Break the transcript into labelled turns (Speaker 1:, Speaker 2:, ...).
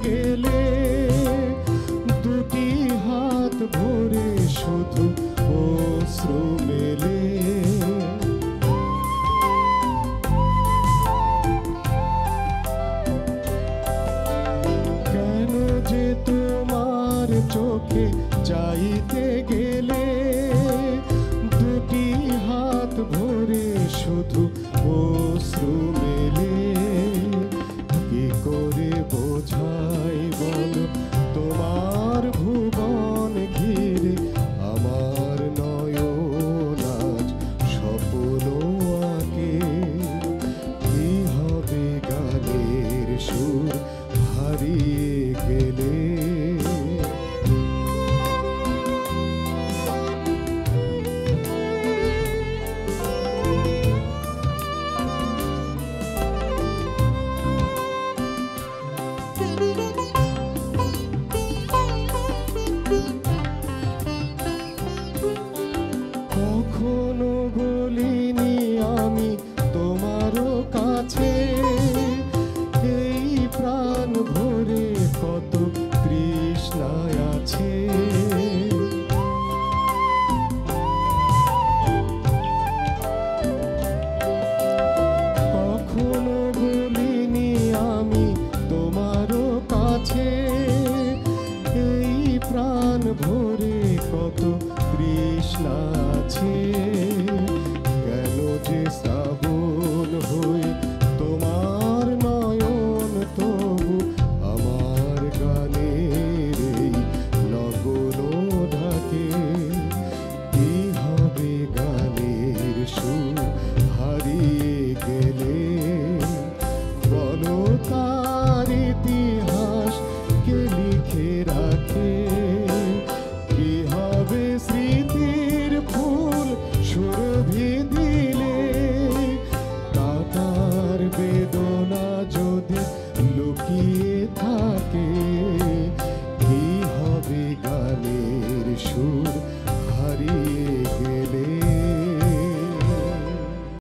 Speaker 1: গেলে দুটি হাত ভরে শুধু অশ্রু মেলে। কেন যে তোমার চোখে চাইতে গেলে দুটি হাত ভরে শুধু অশ্রু মেলে। কি করে বোঝাই বলো তোমার ভুবন ঘিরে আমার নয়ন আজ স্বপ্ন আঁকে। কি হবে গানের সুর হারিয়ে গেলে। কখনো বলিনি আমি তোমারও কাছে এই প্রাণ ভরে কত তৃষ্ণায় আছে। কখনো বলিনি আমি তোমারও কাছে এই প্রাণ ভরে কত তৃষ্ণা আছে। কেন যে শ্রাবণ হয়ে তোমার নয়ন তবু আমার গানের এই নগর ঢাকে। কি হবে গানের সুর হারিয়ে গেলে। বলো তার ইতিহাস কে লিখে রাখে। কি হবে স্মৃতির ফুল সুরভি দিলে। কাটার বেদনা যদি লুকিয়ে থাকে। কি হবে গানের সুর